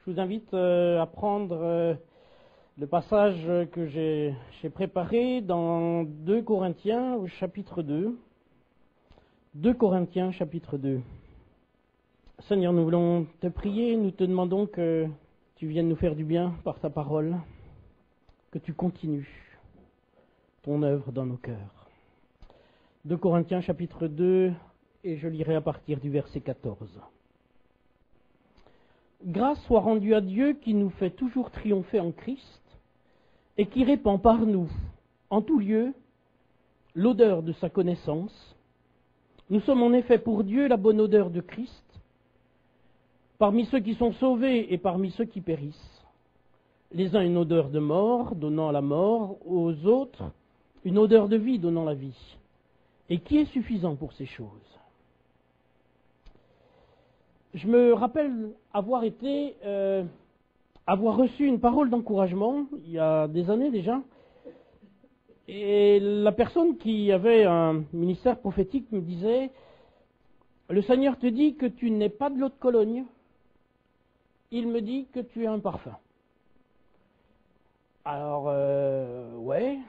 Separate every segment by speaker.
Speaker 1: Je vous invite à prendre le passage que j'ai préparé dans 2 Corinthiens au chapitre 2. 2 Corinthiens chapitre 2. Seigneur, nous voulons te prier, nous te demandons que tu viennes nous faire du bien par ta parole, que tu continues ton œuvre dans nos cœurs. 2 Corinthiens chapitre 2, et je lirai à partir du verset 14. Grâce soit rendue à Dieu qui nous fait toujours triompher en Christ et qui répand par nous, en tout lieu, l'odeur de sa connaissance. Nous sommes en effet pour Dieu la bonne odeur de Christ, parmi ceux qui sont sauvés et parmi ceux qui périssent. Les uns une odeur de mort, donnant la mort, aux autres une odeur de vie, donnant la vie. Et qui est suffisant pour ces choses? Je me rappelle avoir reçu une parole d'encouragement il y a des années déjà, et la personne qui avait un ministère prophétique me disait: le Seigneur te dit que tu n'es pas de l'eau de Cologne, il me dit que tu es un parfum. Alors, ouais.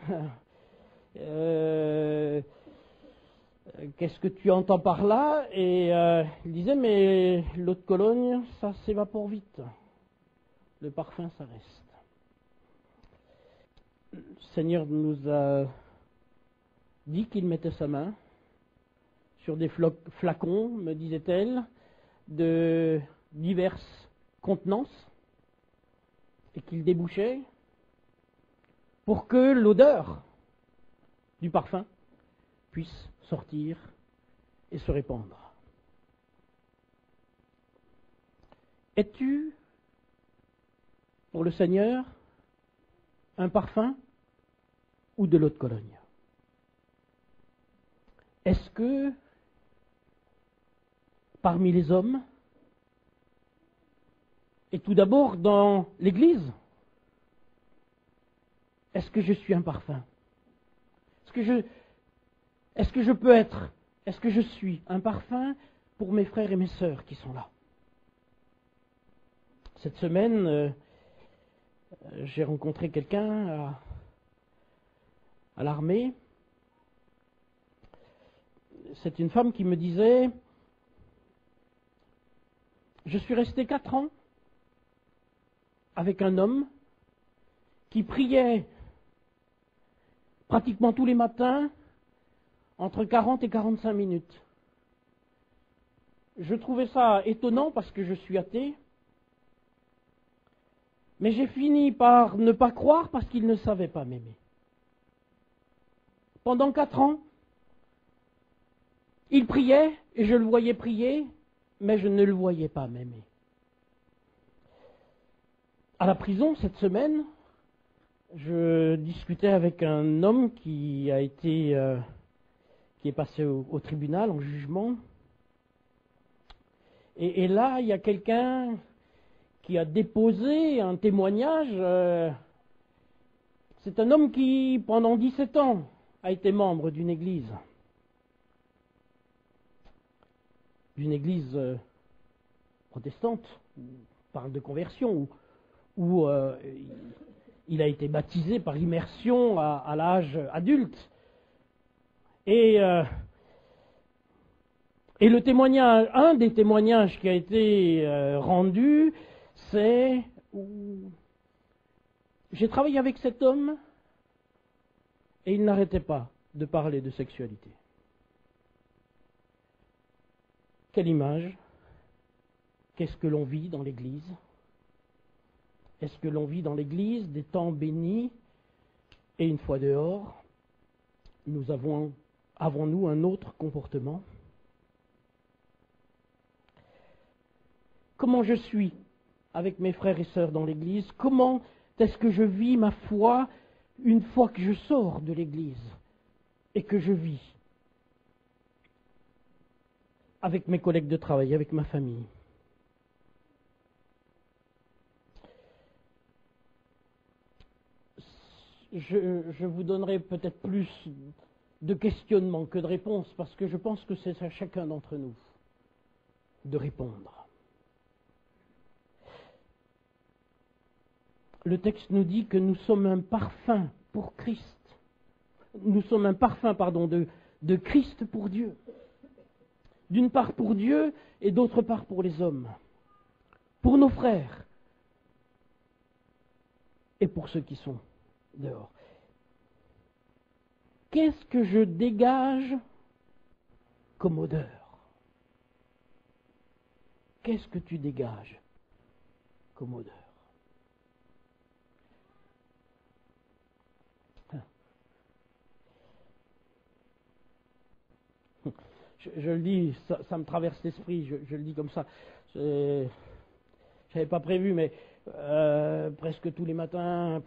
Speaker 1: Qu'est-ce que tu entends par là? Et il disait, mais l'eau de Cologne, ça s'évapore vite. Le parfum, ça reste. Le Seigneur nous a dit qu'il mettait sa main sur des flacons, me disait-elle, de diverses contenances, et qu'il débouchait pour que l'odeur du parfum puisse sortir et se répandre. Es-tu, pour le Seigneur, un parfum ou de l'eau de Cologne? Est-ce que, parmi les hommes, et tout d'abord dans l'Église, est-ce que je suis un parfum? Est-ce que je suis un parfum pour mes frères et mes sœurs qui sont là? Cette semaine, j'ai rencontré quelqu'un à l'armée. C'est une femme qui me disait: je suis resté 4 ans avec un homme qui priait pratiquement tous les matins entre 40 et 45 minutes. Je trouvais ça étonnant parce que je suis athée, mais j'ai fini par ne pas croire parce qu'il ne savait pas m'aimer. Pendant 4 ans, il priait et je le voyais prier, mais je ne le voyais pas m'aimer. À la prison, cette semaine, je discutais avec un homme qui est passé au tribunal en jugement. Et là, il y a quelqu'un qui a déposé un témoignage. C'est un homme qui, pendant 17 ans, a été membre d'une église. D'une église protestante, on parle de conversion, où il a été baptisé par immersion à l'âge adulte. Et le témoignage, un des témoignages qui a été rendu, c'est: j'ai travaillé avec cet homme et il n'arrêtait pas de parler de sexualité. Quelle image? Qu'est-ce que l'on vit dans l'Église? Est-ce que l'on vit dans l'Église des temps bénis et une fois dehors, avons-nous un autre comportement? Comment je suis avec mes frères et sœurs dans l'Église? Comment est-ce que je vis ma foi une fois que je sors de l'Église et que je vis avec mes collègues de travail, avec ma famille? Je vous donnerai peut-être plus de questionnements que de réponses, parce que je pense que c'est à chacun d'entre nous de répondre. le texte nous dit que nous sommes un parfum pour Christ. Nous sommes un parfum, de Christ pour Dieu. D'une part pour Dieu et d'autre part pour les hommes. Pour nos frères et pour ceux qui sont dehors. Qu'est-ce que je dégage comme odeur? Qu'est-ce que tu dégages comme odeur? Je le dis, ça me traverse l'esprit, je le dis comme ça. Je n'avais pas prévu, mais presque tous les matins.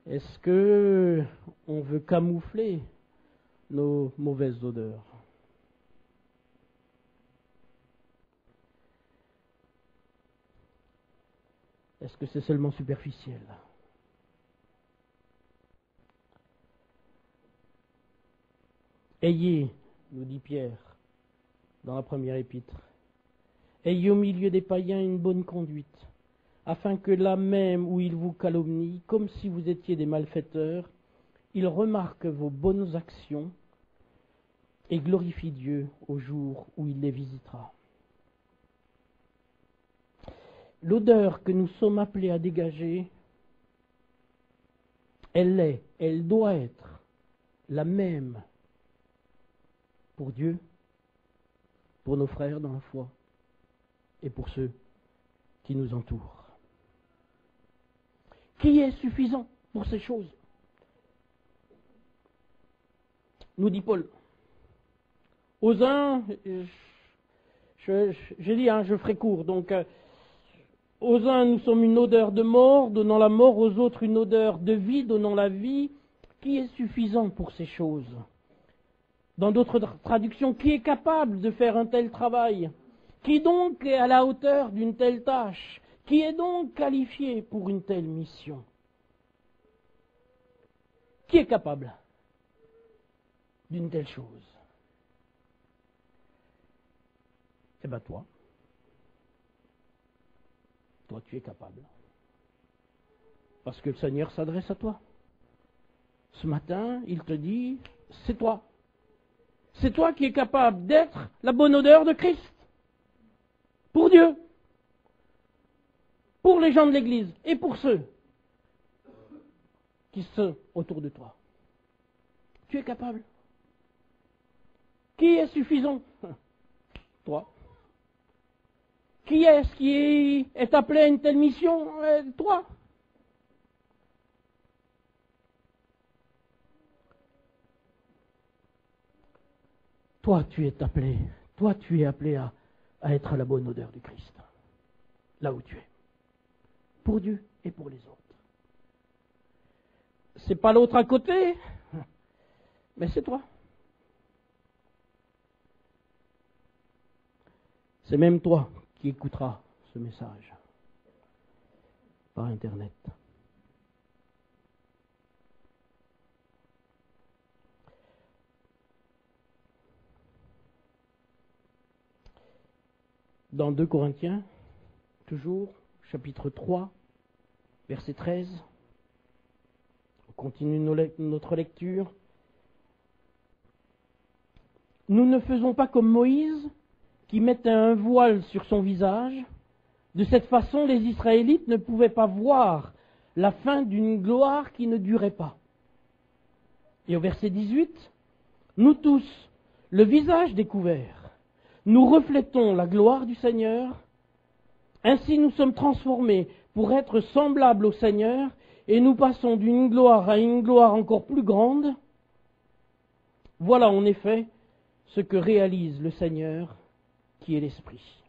Speaker 1: Est-ce que on veut camoufler nos mauvaises odeurs? Est-ce que c'est seulement superficiel? Ayez, nous dit Pierre dans la première épître, ayez au milieu des païens une bonne conduite, afin que là même où ils vous calomnient, comme si vous étiez des malfaiteurs, ils remarquent vos bonnes actions et glorifient Dieu au jour où il les visitera. L'odeur que nous sommes appelés à dégager, elle doit être la même pour Dieu, pour nos frères dans la foi et pour ceux qui nous entourent. Qui est suffisant pour ces choses? Nous dit Paul. Aux uns, j'ai dit, je ferai court, donc aux uns nous sommes une odeur de mort, donnant la mort, aux autres une odeur de vie, donnant la vie. Qui est suffisant pour ces choses? Dans d'autres traductions, qui est capable de faire un tel travail? Qui donc est à la hauteur d'une telle tâche? Qui est donc qualifié pour une telle mission? Qui est capable d'une telle chose? Eh bien toi. Toi, tu es capable. Parce que le Seigneur s'adresse à toi. Ce matin, il te dit, c'est toi. C'est toi qui es capable d'être la bonne odeur de Christ. Pour Dieu. Pour les gens de l'Église. Et pour ceux qui sont autour de toi. Tu es capable. Qui est suffisant? Toi. Qui est-ce qui est appelé à une telle mission? Toi. Toi, tu es appelé. Toi, tu es appelé à être la bonne odeur du Christ. Là où tu es. Pour Dieu et pour les autres. C'est pas l'autre à côté, mais c'est toi. C'est même toi qui écouteras ce message par Internet. Dans 2 Corinthiens, toujours, chapitre 3, verset 13, on continue notre lecture. Nous ne faisons pas comme Moïse, qui mettait un voile sur son visage. De cette façon, les Israélites ne pouvaient pas voir la fin d'une gloire qui ne durait pas. Et au verset 18, nous tous, le visage découvert, nous reflétons la gloire du Seigneur. Ainsi nous sommes transformés pour être semblables au Seigneur et nous passons d'une gloire à une gloire encore plus grande. Voilà en effet ce que réalise le Seigneur qui est l'Esprit.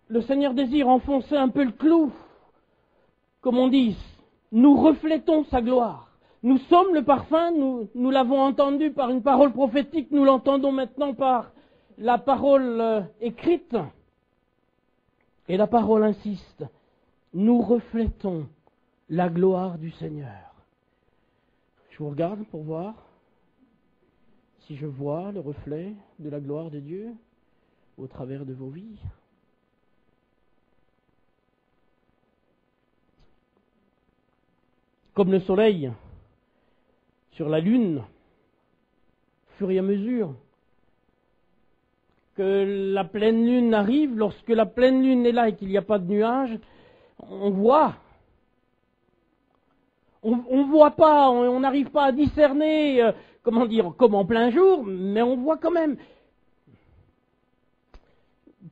Speaker 1: Le Seigneur désire enfoncer un peu le clou. Comme on dit, nous reflétons sa gloire. Nous sommes le parfum, nous l'avons entendu par une parole prophétique, nous l'entendons maintenant par la parole écrite. Et la parole insiste, nous reflétons la gloire du Seigneur. Je vous regarde pour voir si je vois le reflet de la gloire de Dieu au travers de vos vies? Comme le soleil sur la lune, au fur et à mesure que la pleine lune arrive, lorsque la pleine lune est là et qu'il n'y a pas de nuages, on voit. On voit pas, on n'arrive pas à discerner, comment dire, comme en plein jour, mais on voit quand même.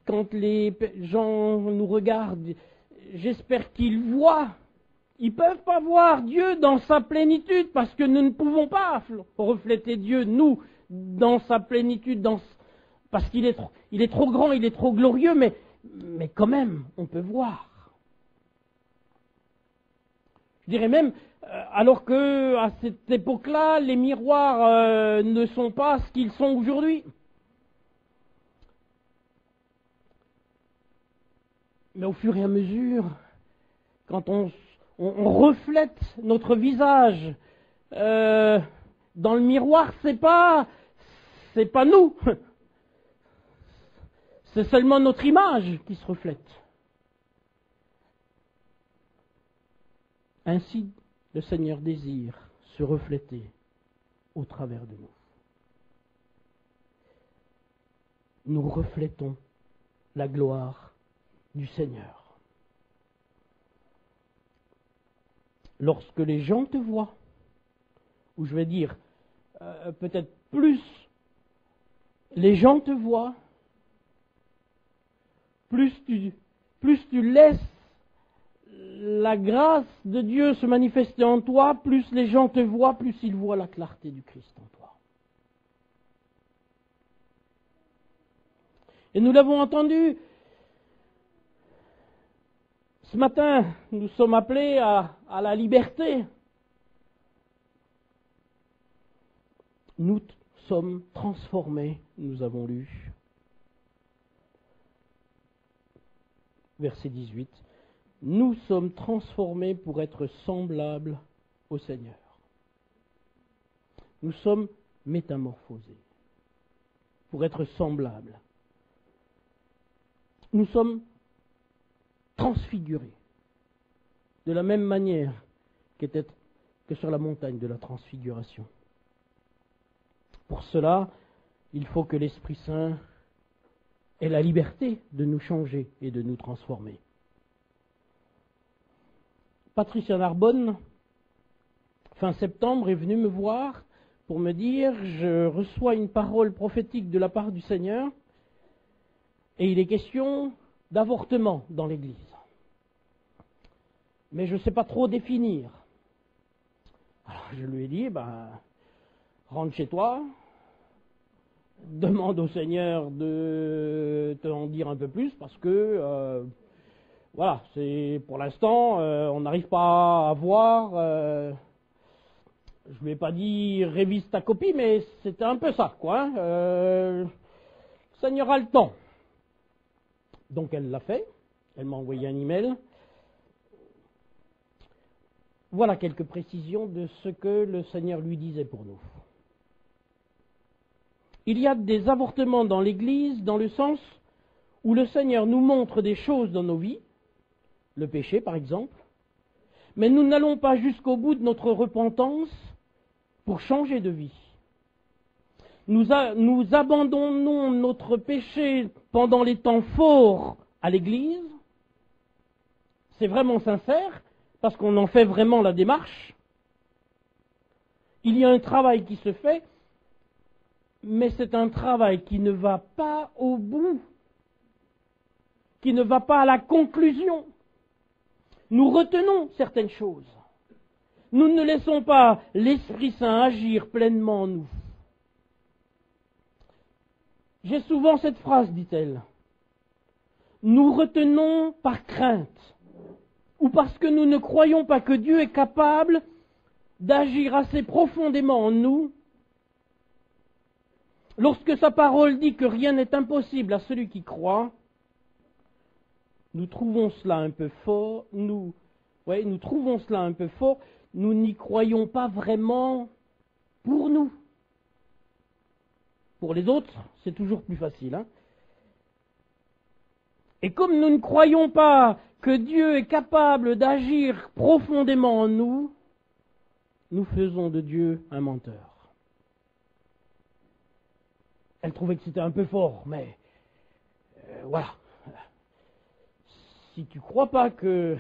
Speaker 1: Quand les gens nous regardent, j'espère qu'ils voient. Ils ne peuvent pas voir Dieu dans sa plénitude parce que nous ne pouvons pas refléter Dieu, nous, dans sa plénitude, parce qu'il est trop grand, il est trop glorieux, mais quand même, on peut voir. Je dirais même, alors que à cette époque-là, les miroirs ne sont pas ce qu'ils sont aujourd'hui. Mais au fur et à mesure, quand on reflète notre visage dans le miroir, c'est pas nous. C'est seulement notre image qui se reflète. Ainsi, le Seigneur désire se refléter au travers de nous. Nous reflétons la gloire du Seigneur. Lorsque les gens te voient, ou je vais dire peut-être plus les gens te voient, plus tu laisses la grâce de Dieu se manifester en toi, plus les gens te voient, plus ils voient la clarté du Christ en toi. Et nous l'avons entendu, ce matin, nous sommes appelés à la liberté. Nous sommes transformés, nous avons lu. Verset 18. Nous sommes transformés pour être semblables au Seigneur. Nous sommes métamorphosés pour être semblables. Nous sommes transfigurés de la même manière que sur la montagne de la transfiguration. Pour cela, il faut que l'Esprit Saint ait la liberté de nous changer et de nous transformer. Patricia Narbonne, fin septembre, est venue me voir pour me dire « Je reçois une parole prophétique de la part du Seigneur et il est question d'avortement dans l'Église. Mais je ne sais pas trop définir. » Alors je lui ai dit « Rentre chez toi, demande au Seigneur de te en dire un peu plus parce que... voilà, c'est pour l'instant, on n'arrive pas à voir. Je lui ai pas dit révise ta copie, mais c'était un peu ça, quoi. Le Seigneur a le temps. Donc elle l'a fait. Elle m'a envoyé un email. Voilà quelques précisions de ce que le Seigneur lui disait pour nous. Il y a des avortements dans l'Église dans le sens où le Seigneur nous montre des choses dans nos vies, le péché par exemple, mais nous n'allons pas jusqu'au bout de notre repentance pour changer de vie. Nous abandonnons notre péché pendant les temps forts à l'Église, c'est vraiment sincère, parce qu'on en fait vraiment la démarche. Il y a un travail qui se fait, mais c'est un travail qui ne va pas au bout, qui ne va pas à la conclusion. Nous retenons certaines choses. Nous ne laissons pas l'Esprit Saint agir pleinement en nous. J'ai souvent cette phrase, dit-elle. Nous retenons par crainte, ou parce que nous ne croyons pas que Dieu est capable d'agir assez profondément en nous. Lorsque sa parole dit que rien n'est impossible à celui qui croit, nous trouvons cela un peu fort, nous n'y croyons pas vraiment pour nous. Pour les autres, c'est toujours plus facile. Hein. Et comme nous ne croyons pas que Dieu est capable d'agir profondément en nous, nous faisons de Dieu un menteur. Elle trouvait que c'était un peu fort, mais voilà. Si tu ne crois pas que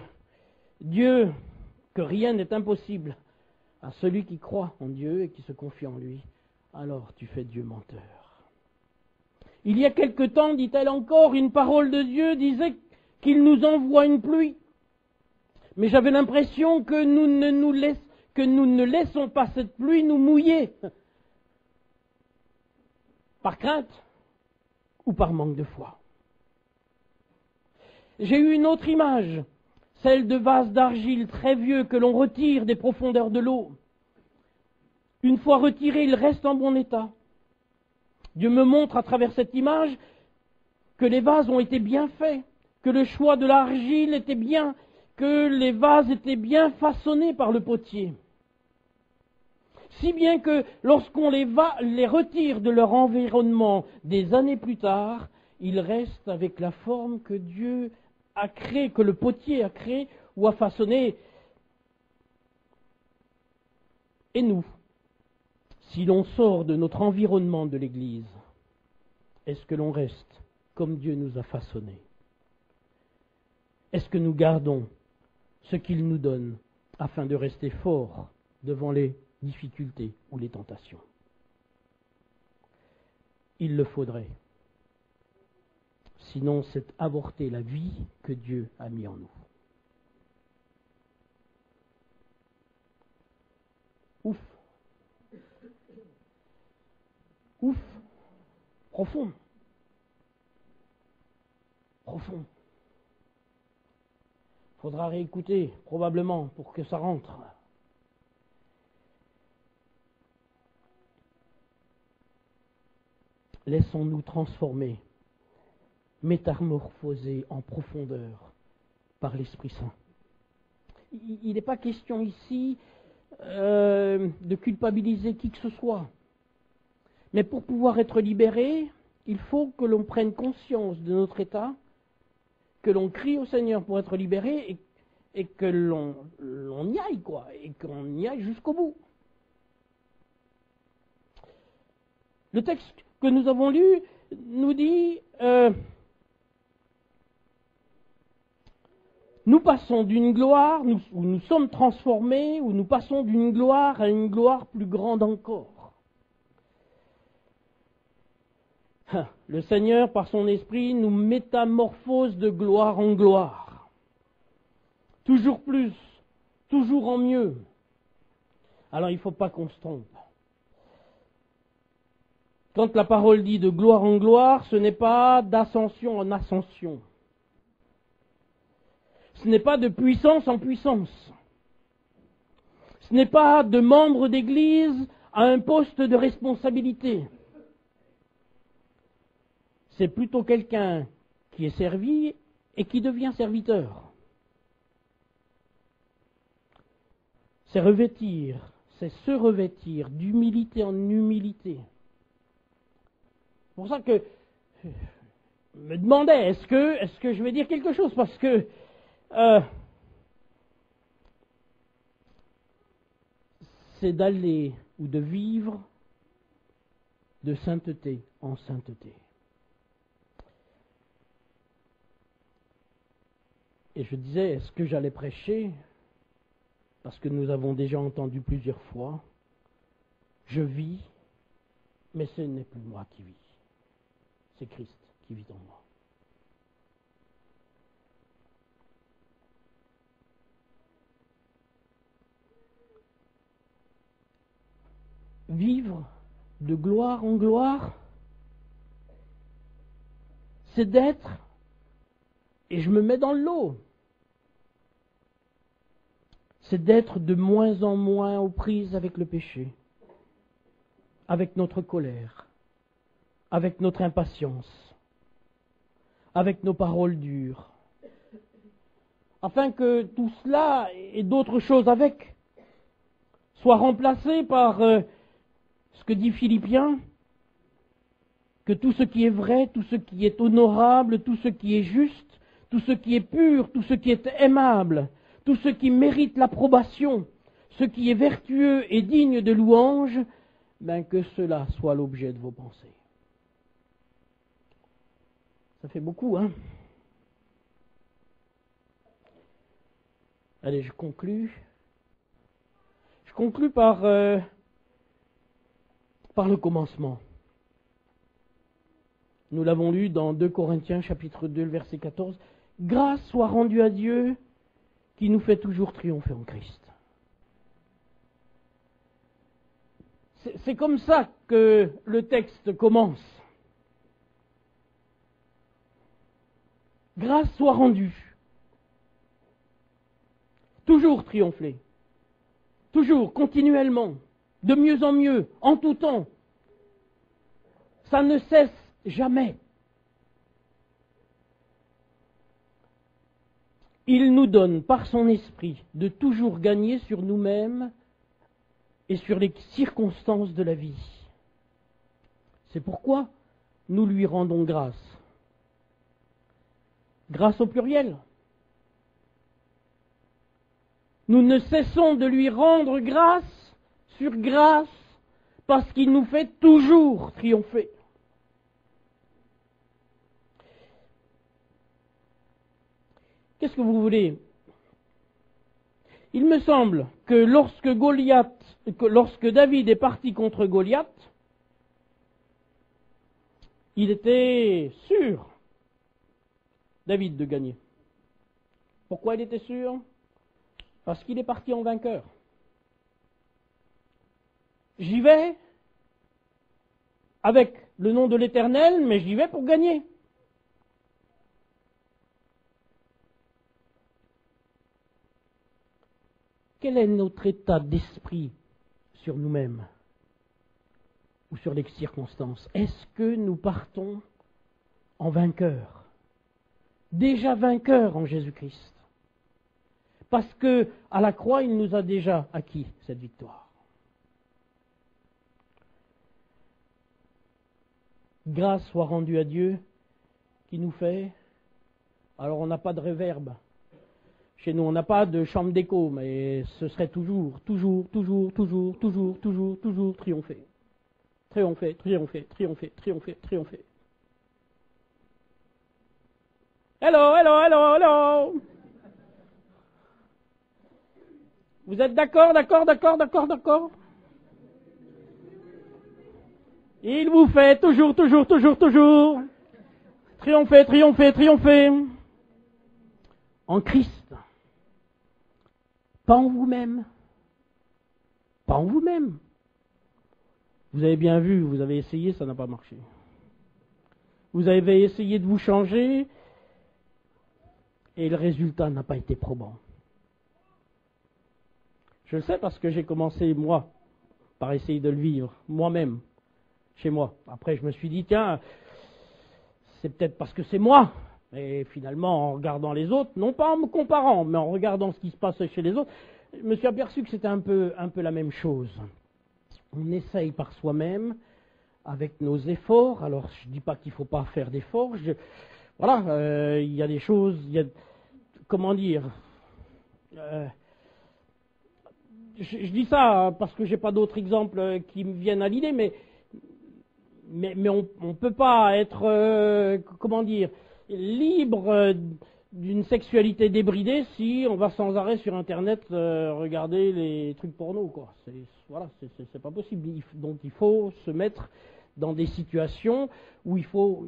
Speaker 1: Dieu, que rien n'est impossible à celui qui croit en Dieu et qui se confie en lui, alors tu fais Dieu menteur. Il y a quelque temps, dit-elle encore, une parole de Dieu disait qu'il nous envoie une pluie. Mais j'avais l'impression que nous ne laissons pas cette pluie nous mouiller. Par crainte ou par manque de foi. J'ai eu une autre image, celle de vases d'argile très vieux que l'on retire des profondeurs de l'eau. Une fois retirés, ils restent en bon état. Dieu me montre à travers cette image que les vases ont été bien faits, que le choix de l'argile était bien, que les vases étaient bien façonnés par le potier. Si bien que lorsqu'on les retire de leur environnement des années plus tard, ils restent avec la forme que Dieu a créée, que le potier a créée ou a façonnée. Et nous, si l'on sort de notre environnement de l'Église, est-ce que l'on reste comme Dieu nous a façonnés? Est-ce que nous gardons ce qu'il nous donne afin de rester forts devant les difficultés ou les tentations? Il le faudrait. Sinon, c'est avorter la vie que Dieu a mis en nous. Ouf. Ouf. Profond. Profond. Faudra réécouter, probablement, pour que ça rentre. Laissons-nous transformer, métamorphoser en profondeur par l'Esprit Saint. Il n'est pas question ici de culpabiliser qui que ce soit. Mais pour pouvoir être libéré, il faut que l'on prenne conscience de notre état, que l'on crie au Seigneur pour être libéré et que l'on y aille, quoi, et qu'on y aille jusqu'au bout. Le texte que nous avons lu nous dit nous passons d'une gloire, où nous sommes transformés, où nous passons d'une gloire à une gloire plus grande encore. Le Seigneur, par son esprit, nous métamorphose de gloire en gloire. Toujours plus, toujours en mieux. Alors il ne faut pas qu'on se trompe. Quand la parole dit de gloire en gloire, ce n'est pas d'ascension en ascension. Ce n'est pas de puissance en puissance. Ce n'est pas de membre d'église à un poste de responsabilité. C'est plutôt quelqu'un qui est servi et qui devient serviteur. C'est se revêtir d'humilité en humilité. C'est pour ça que je me demandais, est-ce que je vais dire quelque chose? Parce que c'est d'aller ou de vivre de sainteté en sainteté. Et je disais, est-ce que j'allais prêcher? Parce que nous avons déjà entendu plusieurs fois, je vis, mais ce n'est plus moi qui vis. C'est Christ qui vit en moi. Vivre de gloire en gloire, c'est d'être, et je me mets dans le lot, c'est d'être de moins en moins aux prises avec le péché, avec notre colère, avec notre impatience, avec nos paroles dures, afin que tout cela et d'autres choses avec soient remplacés par ce que dit Philippiens, que tout ce qui est vrai, tout ce qui est honorable, tout ce qui est juste, tout ce qui est pur, tout ce qui est aimable, tout ce qui mérite l'approbation, ce qui est vertueux et digne de louange, que cela soit l'objet de vos pensées. Ça fait beaucoup, hein? Allez, je conclus. Je conclus par le commencement. Nous l'avons lu dans 2 Corinthiens chapitre 2, verset 14. Grâce soit rendue à Dieu qui nous fait toujours triompher en Christ. C'est comme ça que le texte commence. Grâce soit rendue. Toujours triompher. Toujours, continuellement, de mieux en mieux, en tout temps. Ça ne cesse jamais. Il nous donne par son esprit de toujours gagner sur nous-mêmes et sur les circonstances de la vie. C'est pourquoi nous lui rendons grâce. Grâce au pluriel. Nous ne cessons de lui rendre grâce sur grâce parce qu'il nous fait toujours triompher. Qu'est-ce que vous voulez? Il me semble que lorsque David est parti contre Goliath, il était sûr, David, de gagner. Pourquoi il était sûr? Parce qu'il est parti en vainqueur. J'y vais avec le nom de l'Éternel, mais j'y vais pour gagner. Quel est notre état d'esprit sur nous-mêmes ou sur les circonstances? Est-ce que nous partons en vainqueurs? Déjà vainqueurs en Jésus-Christ. Parce que à la croix, il nous a déjà acquis cette victoire. Grâce soit rendue à Dieu qui nous fait. Alors on n'a pas de réverbe. Chez nous, on n'a pas de chambre d'écho, mais ce serait toujours triompher. Triompher, triompher, triompher, triompher, triompher. Hello, hello, hello, hello. Vous êtes d'accord, d'accord, d'accord, d'accord, d'accord? Il vous fait toujours triompher, triompher, triompher. En Christ. Pas en vous-même. Pas en vous-même. Vous avez bien vu, vous avez essayé, ça n'a pas marché. Vous avez essayé de vous changer et le résultat n'a pas été probant. Je le sais parce que j'ai commencé, moi, par essayer de le vivre, moi-même, chez moi. Après, je me suis dit, tiens, c'est peut-être parce que c'est moi. Et finalement, en regardant les autres, non pas en me comparant, mais en regardant ce qui se passe chez les autres, je me suis aperçu que c'était un peu la même chose. On essaye par soi-même, avec nos efforts. Alors, je ne dis pas qu'il ne faut pas faire d'efforts. Voilà, il y a des choses, comment dire, je dis ça parce que je n'ai pas d'autres exemples qui me viennent à l'idée, mais on ne peut pas être, comment dire, libre d'une sexualité débridée si on va sans arrêt sur Internet regarder les trucs porno, quoi. C'est pas possible. Donc il faut se mettre dans des situations où il faut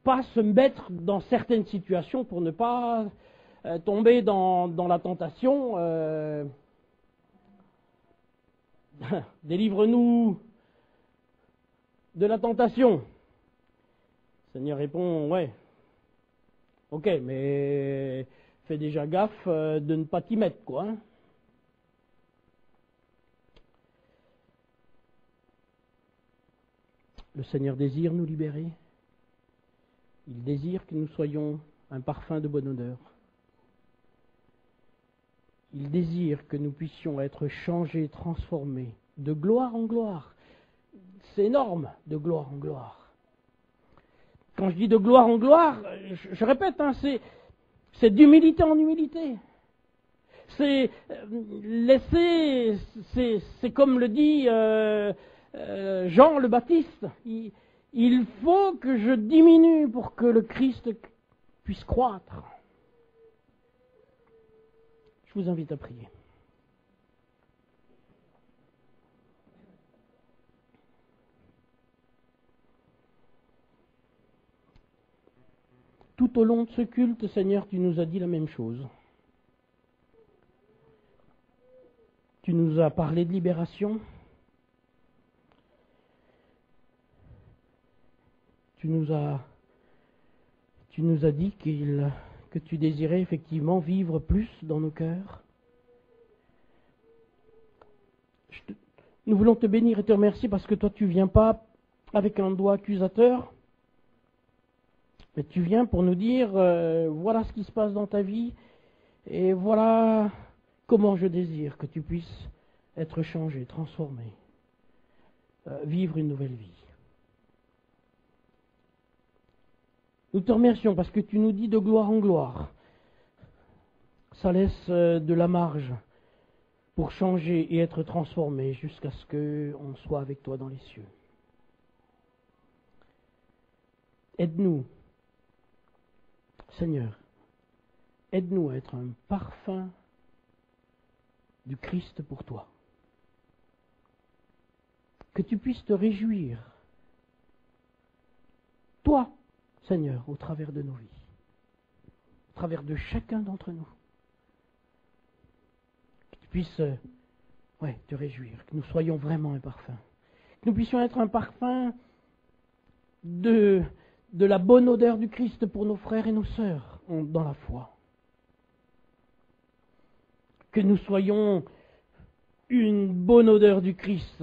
Speaker 1: pas se mettre dans certaines situations pour ne pas tomber dans la tentation. Délivre-nous de la tentation. Le Seigneur répond, ouais. Ok, mais fais déjà gaffe de ne pas t'y mettre, quoi. Hein. Le Seigneur désire nous libérer. Il désire que nous soyons un parfum de bonne odeur. Il désire que nous puissions être changés, transformés, de gloire en gloire. C'est énorme, de gloire en gloire. quand je dis de gloire en gloire, je répète, hein, c'est d'humilité en humilité. C'est laisser, c'est comme le dit Jean le Baptiste, il faut que je diminue pour que le Christ puisse croître. Je vous invite à prier. Tout au long de ce culte, Seigneur, tu nous as dit la même chose. Tu nous as parlé de libération. Tu nous as dit que tu désirais effectivement vivre plus dans nos cœurs. Nous voulons te bénir et te remercier parce que toi, tu ne viens pas avec un doigt accusateur, mais tu viens pour nous dire, voilà ce qui se passe dans ta vie, et voilà comment je désire que tu puisses être changé, transformé, vivre une nouvelle vie. Nous te remercions parce que tu nous dis de gloire en gloire. Ça laisse de la marge pour changer et être transformé jusqu'à ce qu'on soit avec toi dans les cieux. Aide-nous, Seigneur, aide-nous à être un parfum du Christ pour toi. Que tu puisses te réjouir, toi, Seigneur, au travers de nos vies, au travers de chacun d'entre nous. Que tu puisses te réjouir, que nous soyons vraiment un parfum. Que nous puissions être un parfum de la bonne odeur du Christ pour nos frères et nos sœurs dans la foi. Que nous soyons une bonne odeur du Christ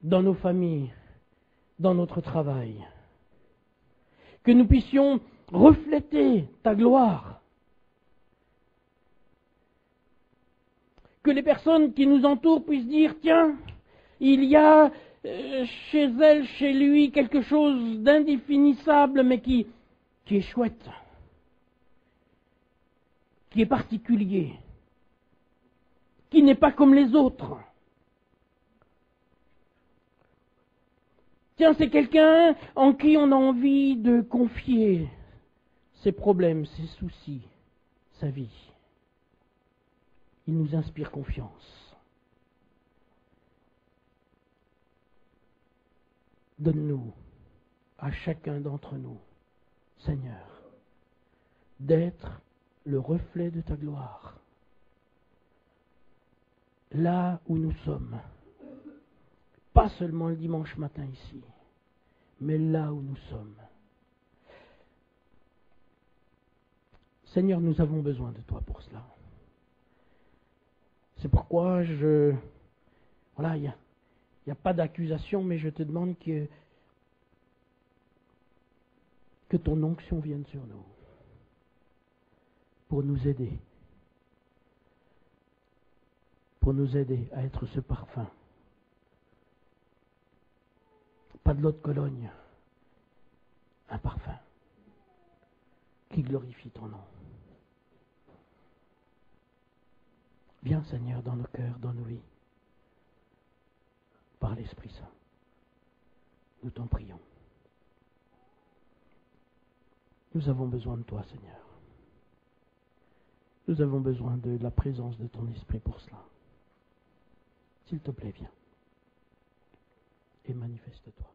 Speaker 1: dans nos familles, dans notre travail. Que nous puissions refléter ta gloire. Que les personnes qui nous entourent puissent dire, tiens, il y a chez elle, chez lui, quelque chose d'indéfinissable, mais qui est chouette, qui est particulier, qui n'est pas comme les autres. Tiens, c'est quelqu'un en qui on a envie de confier ses problèmes, ses soucis, sa vie. Il nous inspire confiance. Donne-nous, à chacun d'entre nous, Seigneur, d'être le reflet de ta gloire. Là où nous sommes. Pas seulement le dimanche matin ici, mais là où nous sommes. Seigneur, nous avons besoin de toi pour cela. C'est pourquoi voilà, il n'y a pas d'accusation, mais je te demande que ton onction vienne sur nous pour nous aider à être ce parfum. Pas de l'eau de Cologne, un parfum qui glorifie ton nom. Viens, Seigneur, dans nos cœurs, dans nos vies, par l'Esprit Saint. Nous t'en prions. Nous avons besoin de toi, Seigneur. Nous avons besoin de la présence de ton Esprit pour cela. S'il te plaît, viens et manifeste-toi.